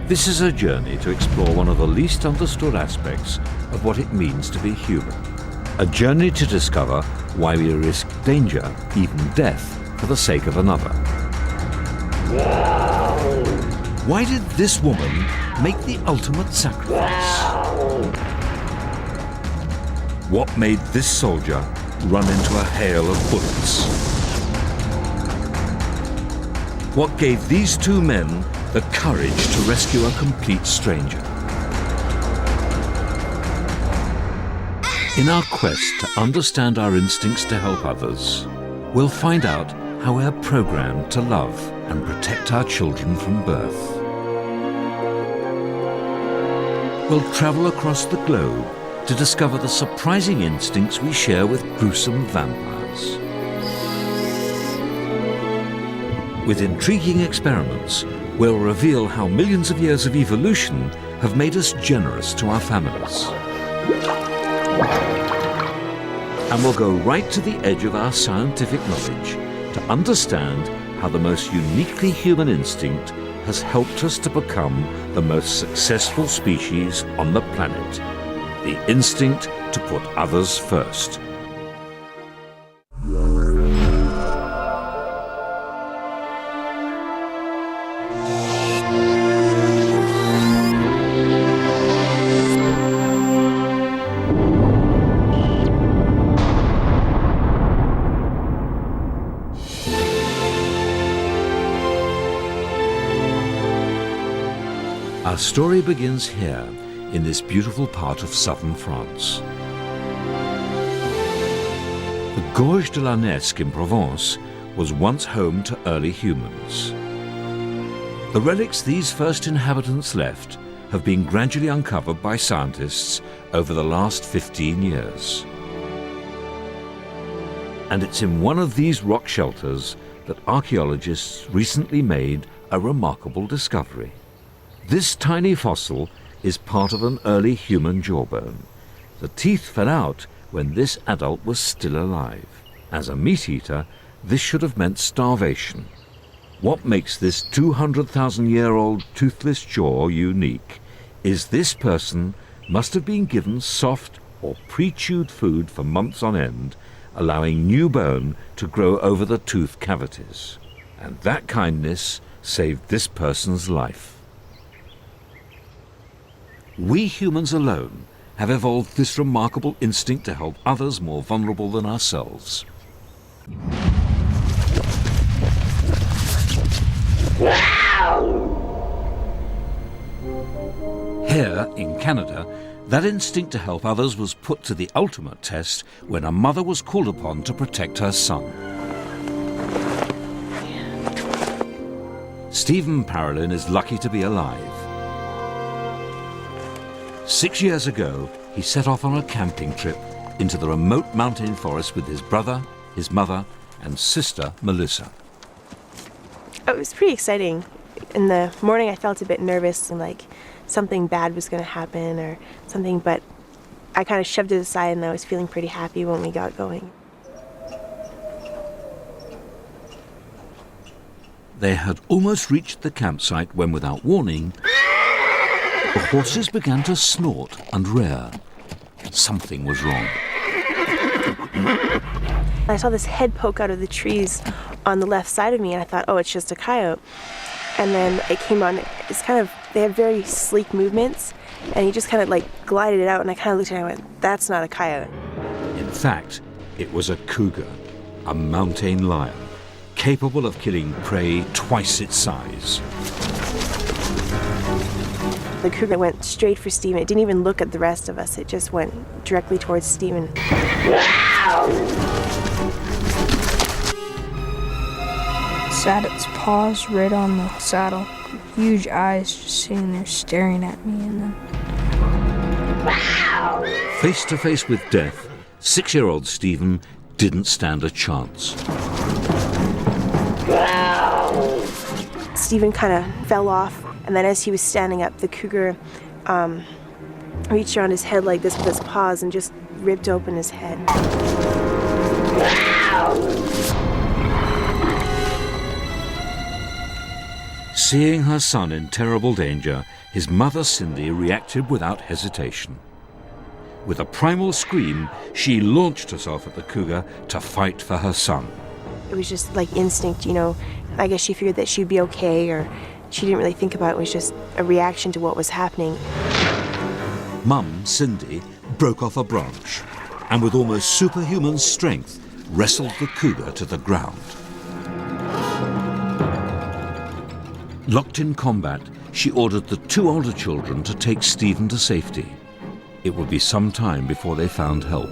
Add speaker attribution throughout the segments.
Speaker 1: This is a journey to explore one of the least understood aspects of what it means to be human. A journey to discover why we risk danger, even death, for the sake of another. Why did this woman make the ultimate sacrifice? What made this soldier run into a hail of bullets? What gave these two men the courage to rescue a complete stranger? In our quest to understand our instincts to help others, we'll find out how we're programmed to love and protect our children from birth. We'll travel across the globe to discover the surprising instincts we share with gruesome vampires. With intriguing experiments, we'll reveal how millions of years of evolution have made us generous to our families. And we'll go right to the edge of our scientific knowledge to understand how the most uniquely human instinct has helped us to become the most successful species on the planet. The instinct to put others first. Our story begins here, in this beautiful part of southern France. The Gorge de la Nesque in Provence was once home to early humans. The relics these first inhabitants left have been gradually uncovered by scientists over the last 15 years. And it's in one of these rock shelters that archaeologists recently made a remarkable discovery. This tiny fossil is part of an early human jawbone. The teeth fell out when this adult was still alive. As a meat eater, this should have meant starvation. What makes this 200,000-year-old toothless jaw unique is this person must have been given soft or pre-chewed food for months on end, allowing new bone to grow over the tooth cavities. And that kindness saved this person's life. We humans alone have evolved this remarkable instinct to help others more vulnerable than ourselves. Here in Canada, that instinct to help others was put to the ultimate test when a mother was called upon to protect her son. Stephen Parolin is lucky to be alive. 6 years ago, he set off on a camping trip into the remote mountain forest with his brother, his mother, and sister, Melissa.
Speaker 2: It was pretty exciting. In the morning, I felt a bit nervous and like something bad was going to happen or something, but I kind of shoved it aside and I was feeling pretty happy when we got going.
Speaker 1: They had almost reached the campsite when, without warning, the horses began to snort and rear. Something was wrong.
Speaker 2: I saw this head poke out of the trees on the left side of me, and I thought, oh, it's just a coyote. And then it came on. It's kind of, they have very sleek movements, and he just kind of like glided it out, and I kind of looked at it and I went, that's not a coyote.
Speaker 1: In fact, it was a cougar, a mountain lion, capable of killing prey twice its size.
Speaker 2: The cougar went straight for Stephen. It didn't even look at the rest of us. It just went directly towards Stephen.
Speaker 3: Sat its paws right on the saddle. Huge eyes just sitting there staring at me, and then...
Speaker 1: Face to face with death, 6-year-old Stephen didn't stand a chance.
Speaker 2: Stephen kind of fell off, and then as he was standing up, the cougar reached around his head like this with his paws and just ripped open his head.
Speaker 1: Seeing her son in terrible danger, his mother Cindy reacted without hesitation. With a primal scream, she launched herself at the cougar to fight for her son.
Speaker 2: It was just like instinct, you know. I guess she figured that she'd be okay, or she didn't really think about it. It was just a reaction to what was happening.
Speaker 1: Mum, Cindy, broke off a branch and with almost superhuman strength wrestled the cougar to the ground. Locked in combat, she ordered the two older children to take Stephen to safety. It would be some time before they found help.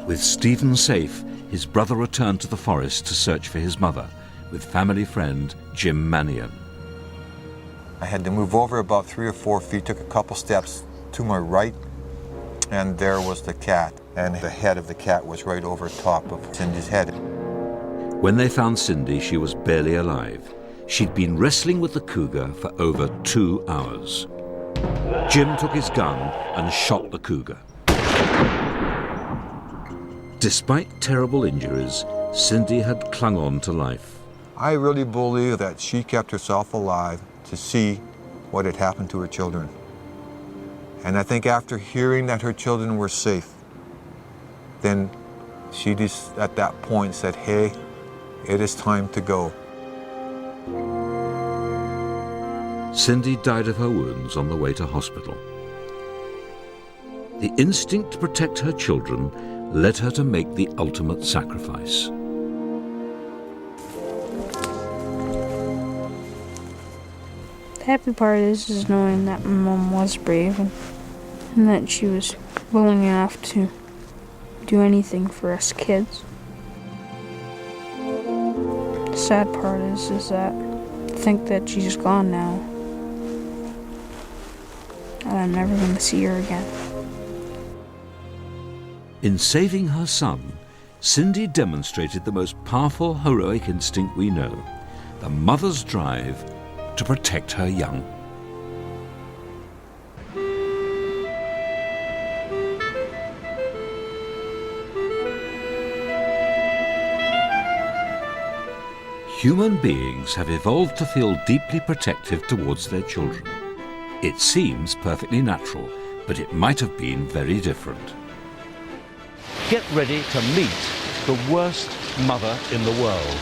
Speaker 1: With Stephen safe, his brother returned to the forest to search for his mother with family friend Jim Mannion.
Speaker 4: I had to move over about 3 or 4 feet, took a couple steps to my right, and there was the cat. And the head of the cat was right over top of Cindy's head.
Speaker 1: When they found Cindy, she was barely alive. She'd been wrestling with the cougar for over 2 hours. Jim took his gun and shot the cougar. Despite terrible injuries, Cindy had clung on to life.
Speaker 4: I really believe that she kept herself alive to see what had happened to her children. And I think after hearing that her children were safe, then she just at that point said, hey, it is time to go.
Speaker 1: Cindy died of her wounds on the way to hospital. The instinct to protect her children led her to make the ultimate sacrifice.
Speaker 3: The happy part is knowing that my mom was brave and that she was willing enough to do anything for us kids. The sad part is that I think that she's gone now, and I'm never going to see her again.
Speaker 1: In saving her son, Cindy demonstrated the most powerful heroic instinct we know, the mother's drive to protect her young. Human beings have evolved to feel deeply protective towards their children. It seems perfectly natural, but it might have been very different.
Speaker 5: Get ready to meet the worst mother in the world.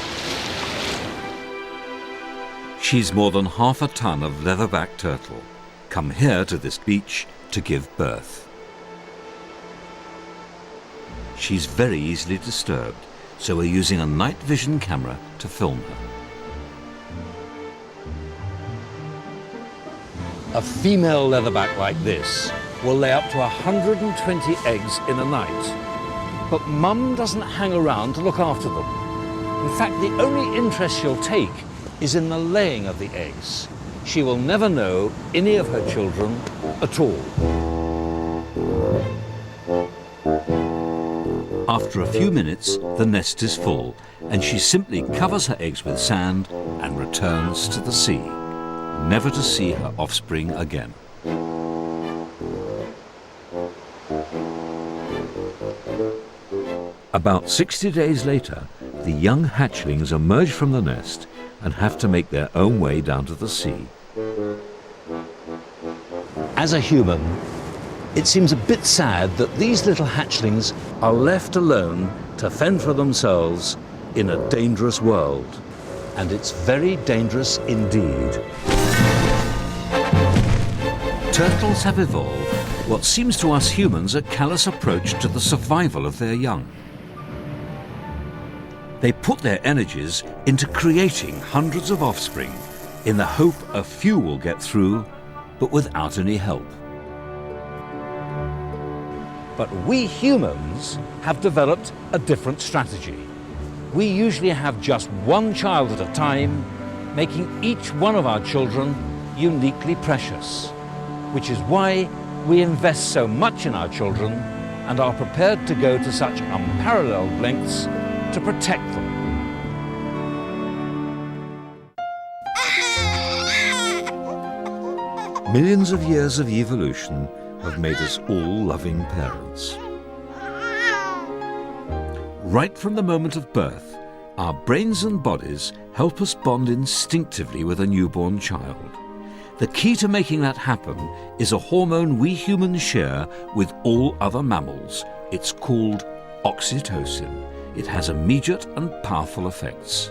Speaker 1: She's more than half a ton of leatherback turtle, come here to this beach to give birth. She's very easily disturbed, so we're using a night vision camera to film her.
Speaker 5: A female leatherback like this will lay up to 120 eggs in a night. But Mum doesn't hang around to look after them. In fact, the only interest she'll take is in the laying of the eggs. She will never know any of her children at all.
Speaker 1: After a few minutes, the nest is full, and she simply covers her eggs with sand and returns to the sea, never to see her offspring again. About 60 days later, the young hatchlings emerge from the nest and have to make their own way down to the sea.
Speaker 5: As a human, it seems a bit sad that these little hatchlings are left alone to fend for themselves in a dangerous world. And it's very dangerous indeed.
Speaker 1: Turtles have evolved what seems to us humans a callous approach to the survival of their young. They put their energies into creating hundreds of offspring in the hope a few will get through, but without any help.
Speaker 5: But we humans have developed a different strategy. We usually have just one child at a time, making each one of our children uniquely precious, which is why we invest so much in our children and are prepared to go to such unparalleled lengths to protect them.
Speaker 1: Millions of years of evolution have made us all loving parents. Right from the moment of birth, our brains and bodies help us bond instinctively with a newborn child. The key to making that happen is a hormone we humans share with all other mammals. It's called oxytocin. It has immediate and powerful effects.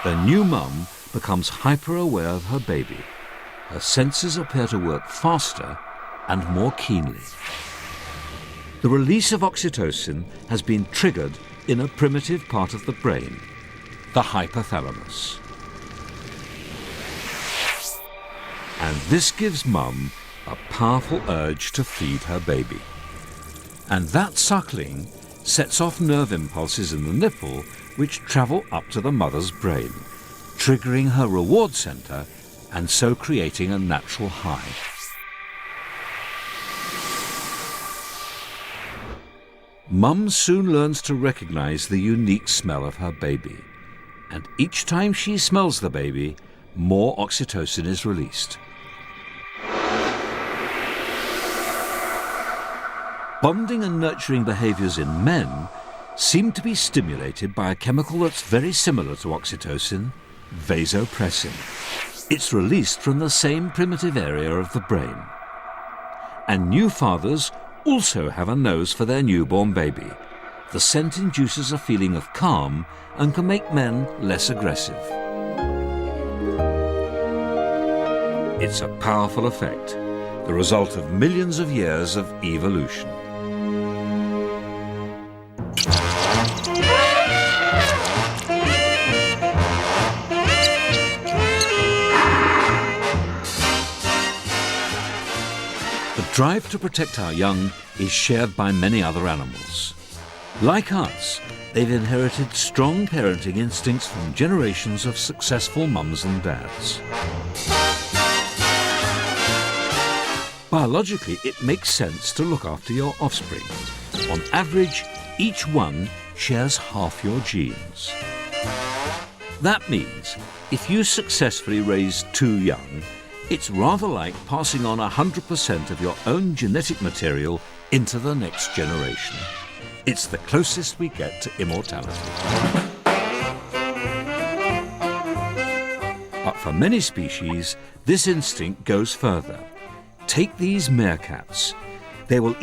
Speaker 1: The new mum becomes hyper-aware of her baby. Her senses appear to work faster and more keenly. The release of oxytocin has been triggered in a primitive part of the brain, the hypothalamus. And this gives mum a powerful urge to feed her baby. And that suckling sets off nerve impulses in the nipple which travel up to the mother's brain, triggering her reward center and so creating a natural high. Mum soon learns to recognize the unique smell of her baby, and each time she smells the baby, more oxytocin is released. Bonding and nurturing behaviors in men seem to be stimulated by a chemical that's very similar to oxytocin, vasopressin. It's released from the same primitive area of the brain. And new fathers also have a nose for their newborn baby. The scent induces a feeling of calm and can make men less aggressive. It's a powerful effect, the result of millions of years of evolution. The drive to protect our young is shared by many other animals. Like us, they've inherited strong parenting instincts from generations of successful mums and dads. Biologically, it makes sense to look after your offspring. On average, each one shares half your genes. That means if you successfully raise 2 young, it's rather like passing on 100% of your own genetic material into the next generation. It's the closest we get to immortality. But for many species, this instinct goes further. Take these meerkats. They will